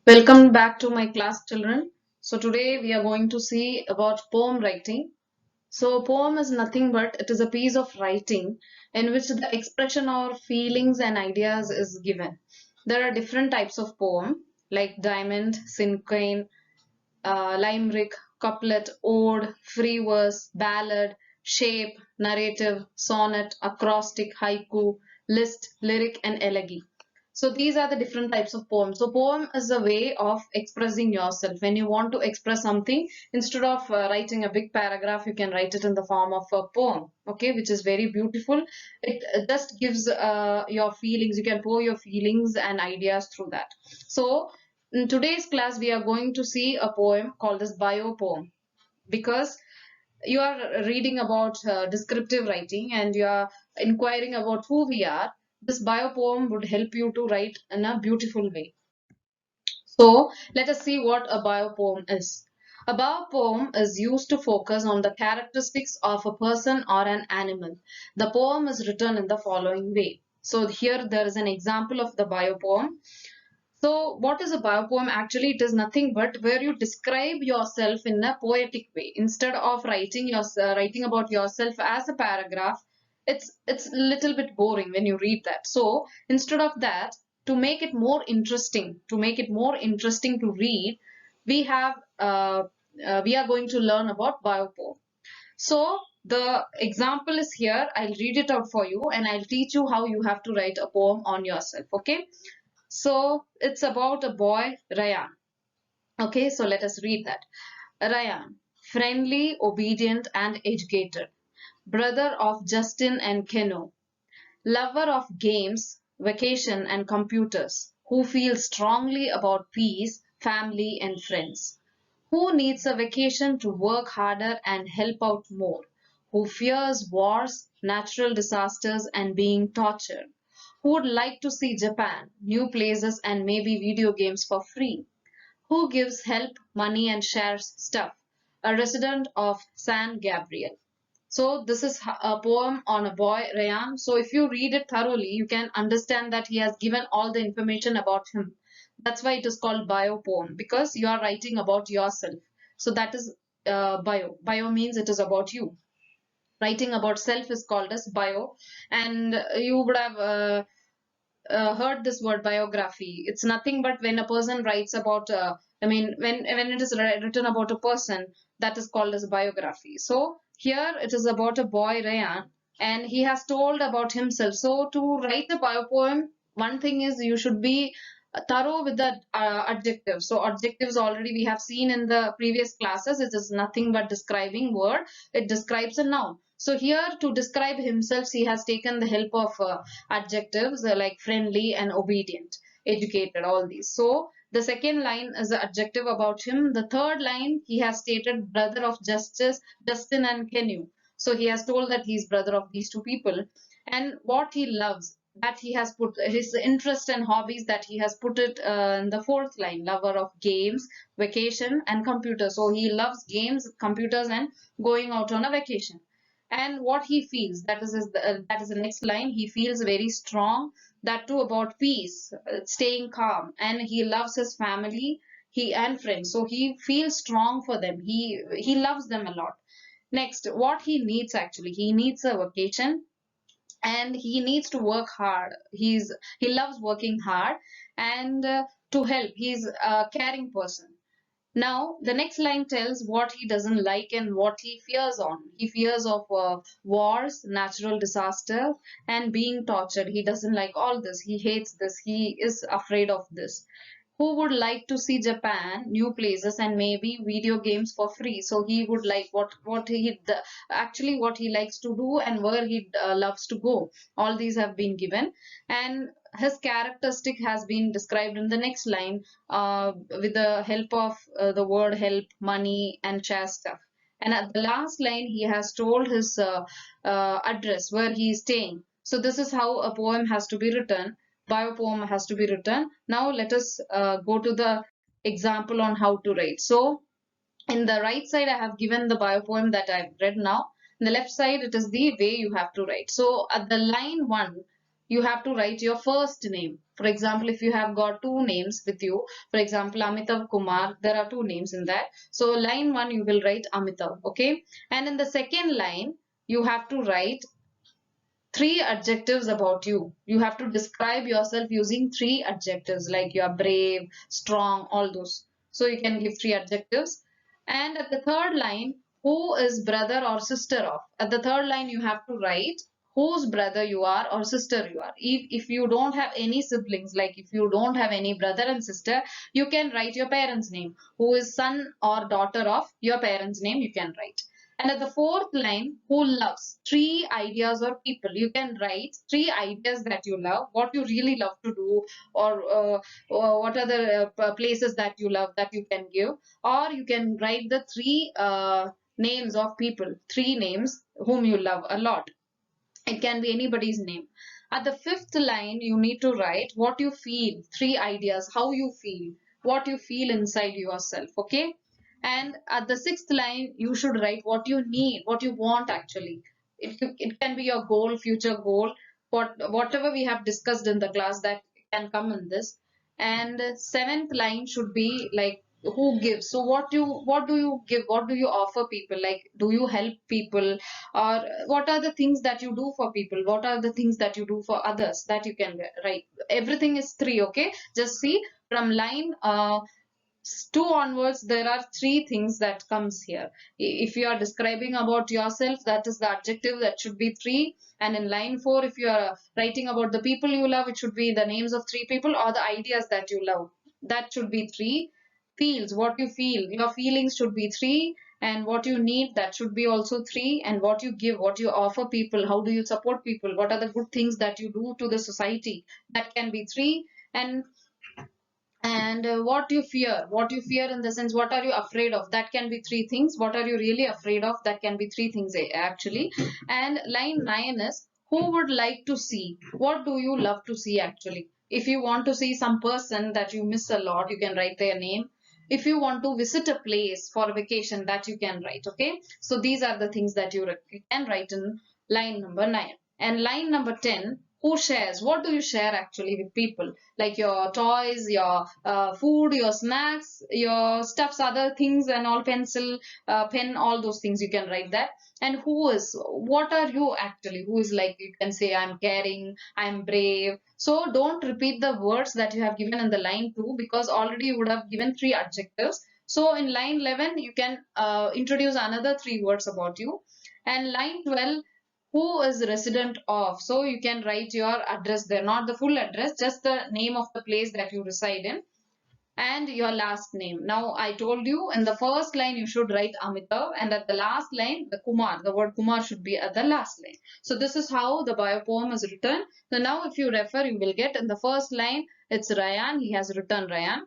Welcome back to my class, children. So today we are going to see about poem writing. So poem is nothing but it is a piece of writing in which the expression of feelings and ideas is given. There are different types of poem like diamond, cinquain, limerick, couplet, ode, free verse, ballad, shape, narrative, sonnet, acrostic, haiku, list, lyric, and elegy. So these are the different types of poems. So poem is a way of expressing yourself. When you want to express something, instead of writing a big paragraph, you can write it in the form of a poem, okay, which is very beautiful. It just gives your feelings. You can pour your feelings and ideas through that. So in today's class, we are going to see a poem called as bio poem because you are reading about descriptive writing and you are inquiring about who we are. This bio poem would help you to write in a beautiful way. So let us see what a bio poem is. A bio poem is used to focus on the characteristics of a person or an animal. The poem is written in the following way. So here there is an example of the bio poem. So, what is a biopoem? Actually, it is nothing but where you describe yourself in a poetic way. Instead of writing about yourself as a paragraph, it's a little bit boring when you read that. So, instead of that, to make it more interesting, to read, we have we are going to learn about biopoem. So, the example is here. I'll read it out for you, and I'll teach you how you have to write a poem on yourself. Okay. So it's about a boy, Ryan. Okay, so let us read that. Ryan, friendly, obedient, and educated, brother of Justin and Keno, lover of games, vacation, and computers, who feels strongly about peace, family, and friends, who needs a vacation to work harder and help out more, who fears wars, natural disasters, and being tortured, who would like to see Japan, new places, and maybe video games for free, who gives help, money, and shares stuff, a resident of San Gabriel. So this is a poem on a boy, Rayan. So if you read it thoroughly, you can understand that he has given all the information about him. That's why it is called bio poem because you are writing about yourself. So that is bio. Bio means it is about you. Writing about self is called as bio, and you would have heard this word biography. It's nothing but when a person writes about when it is written about a person, that is called as biography. So here it is about a boy, Rayan, and he has told about himself. So to write a bio poem, one thing is you should be thorough with the adjectives. So adjectives already we have seen in the previous classes. It is nothing but describing word. It describes a noun. So here to describe himself, he has taken the help of adjectives like friendly and obedient, educated, all these. So the second line is the adjective about him. The third line, he has stated brother of justice, Justin and Kenu. So he has told that he's brother of these two people. And what he loves, that he has put his interest and hobbies, that he has put it in the fourth line, lover of games, vacation, and computer. So he loves games, computers, and going out on a vacation. And what he feels, that is the next line. He feels very strong, that too about peace, staying calm, and he loves his family, he and friends. So he feels strong for them. He loves them a lot. Next, what he needs, actually he needs a vacation and he needs to work hard. He loves working hard and to help. He's a caring person. Now, the next line tells what he doesn't like and what he fears on. He fears of wars, natural disaster, and being tortured. He doesn't like all this. He hates this. He is afraid of this. Who would like to see Japan, new places, and maybe video games for free? So he would like actually what he likes to do and where he loves to go. All these have been given, and his characteristic has been described in the next line with the help of the word help, money, and share stuff. And at the last line, he has told his address where he is staying. So this is how a poem has to be written. Bio poem has to be written. Now let us go to the example on how to write. So in the right side, I have given the bio poem that I've read now. In the left side, it is the way you have to write. So at the line one, you have to write your first name. For example, if you have got two names with you, for example, Amitav Kumar, there are two names in that. So line 1, you will write Amitav, okay? And in the second line, you have to write three adjectives about you. You have to describe yourself using three adjectives like you are brave, strong, all those. So you can give three adjectives. And at the third line, who is brother or sister of? At the third line, you have to write whose brother you are or sister you are. If you don't have any siblings, like if you don't have any brother and sister, you can write your parents' name. Who is son or daughter of your parents' name, you can write. And at the fourth line, who loves? Three ideas or people. You can write three ideas that you love, what you really love to do, or what are the places that you love that you can give. Or you can write the three names of people, three names whom you love a lot. It can be anybody's name. At the fifth line, you need to write what you feel, three ideas, how you feel, what you feel inside yourself, okay? And at the sixth line, you should write what you need, what you want actually. It can be your goal, future goal, whatever we have discussed in the class that can come in this. And seventh line should be like who gives. So what do you give? What do you offer people? Like, do you help people? Or what are the things that you do for people? What are the things that you do for others that you can write? Everything is three, okay? Just see from line 2 onwards, there are three things that comes here. If you are describing about yourself, that is the adjective, that should be three. And in line 4, if you are writing about the people you love, it should be the names of three people or the ideas that you love. That should be three. Feels, what you feel, your feelings should be three. And what you need, that should be also three. And what you give, what you offer people, how do you support people, what are the good things that you do to the society, that can be three. And what you fear in the sense, what are you afraid of, that can be three things. What are you really afraid of, that can be three things actually. And line 9 is who would like to see, what do you love to see actually. If you want to see some person that you miss a lot, you can write their name. If you want to visit a place for a vacation, that you can write, okay? So these are the things that you can write in line number 9. And line number 10, who shares, what do you share actually with people, like your toys, your food, your snacks, your stuffs, other things, and all, pencil, pen, all those things you can write that. And who is, what are you actually, who is, like you can say I'm caring, I'm brave. So don't repeat the words that you have given in the line 2, because already you would have given three adjectives. So in line 11 you can introduce another three words about you. And line 12, who is resident of, so you can write your address there, not the full address, just the name of the place that you reside in, and your last name. Now I told you in the first line you should write Amitav, and at the last line the Kumar, the word Kumar should be at the last line. So this is how the bio poem is written. So now if you refer, you will get in the first line it's Ryan, he has written Ryan.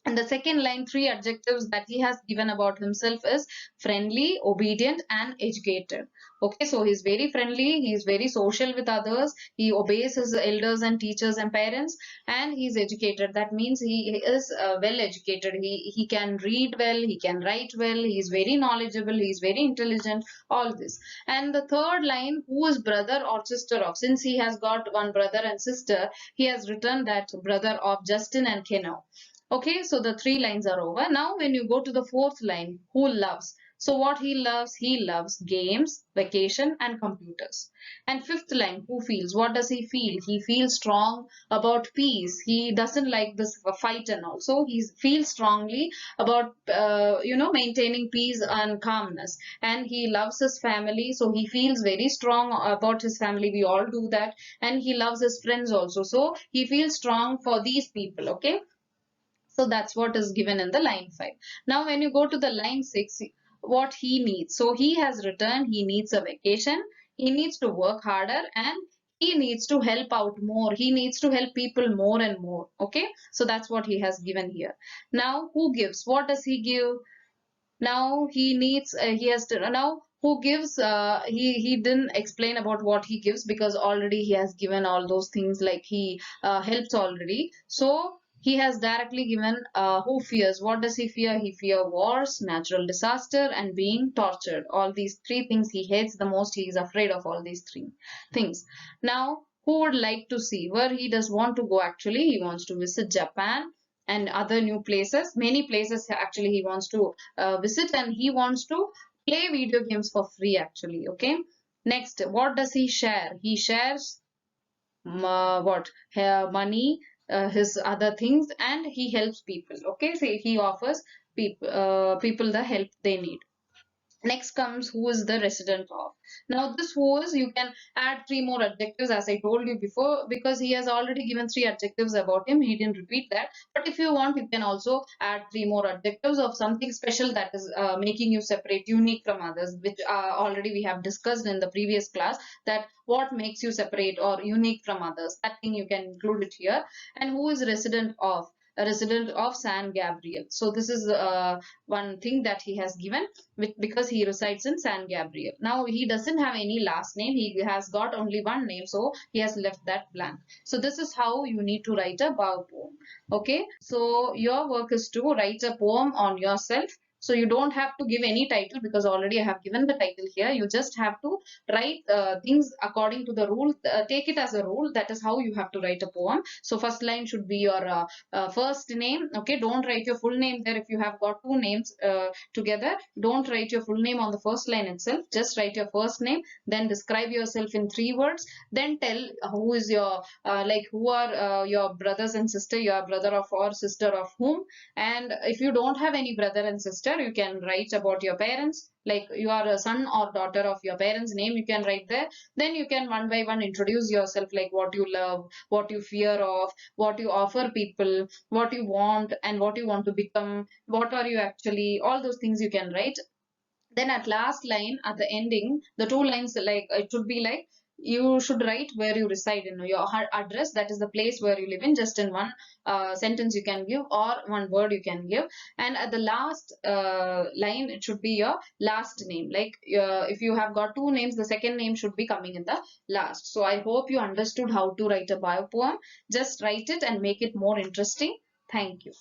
And the second line, three adjectives that he has given about himself is friendly, obedient, and educated. Okay, so he's very friendly, he's very social with others, he obeys his elders and teachers and parents, and he's educated. That means he is well educated. He can read well, he can write well, he's very knowledgeable, he's very intelligent, all this. And the third line, who is brother or sister of? Since he has got one brother and sister, he has written that brother of Justin and Keno. Okay, so the three lines are over. Now, when you go to the fourth line, who loves? So, what he loves games, vacation, and computers. And fifth line, who feels? What does he feel? He feels strong about peace. He doesn't like this fight and all. So, he feels strongly about, maintaining peace and calmness. And he loves his family. So, he feels very strong about his family. We all do that. And he loves his friends also. So, he feels strong for these people. Okay. So that's what is given in the line 5. Now, when you go to the line 6, what he needs. So he has written he needs a vacation, he needs to work harder, and he needs to help out more. He needs to help people more and more. Okay. So that's what he has given here. Now, who gives? What does he give? Now he needs, he has to, now who gives, he didn't explain about what he gives, because already he has given all those things, like he helps already. So he has directly given who fears. What does he fear? He fear wars, natural disaster, and being tortured. All these three things he hates the most. He is afraid of all these three things. Now, who would like to see, where he does want to go actually. He wants to visit Japan and other new places. Many places actually he wants to visit, and he wants to play video games for free actually. Okay. Next, what does he share? He shares what money, his other things, and he helps people. Okay, so he offers people the help they need. Next comes who is the resident of. Now this who is, you can add three more adjectives as I told you before, because he has already given three adjectives about him. He didn't repeat that. But if you want, you can also add three more adjectives of something special that is making you separate, unique from others, which already we have discussed in the previous class, that what makes you separate or unique from others. That thing you can include it here. And who is resident of? A resident of San Gabriel. So this is one thing that he has given, because he resides in San Gabriel. Now he doesn't have any last name. He has got only one name, so he has left that blank. So this is how you need to write a bow poem. Okay, so your work is to write a poem on yourself. So you don't have to give any title, because already I have given the title here. You just have to write things according to the rule. Take it as a rule. That is how you have to write a poem. So first line should be your first name. Okay, don't write your full name there. If you have got two names together, don't write your full name on the first line itself. Just write your first name, then describe yourself in 3 words, then tell who is your like who are your brothers and sister, your brother of or sister of whom. And if you don't have any brother and sister, you can write about your parents, like you are a son or daughter of your parents' name, you can write there. Then you can one by one introduce yourself, like what you love, what you fear of, what you offer people, what you want, and what you want to become, what are you actually, all those things you can write. Then at last line, at the ending, the two lines, like it should be like, you should write where you reside, in your address, that is the place where you live in, just in one sentence you can give, or one word you can give. And at the last line, it should be your last name, like if you have got two names, the second name should be coming in the last. So I hope you understood how to write a bio poem. Just write it and make it more interesting. Thank you.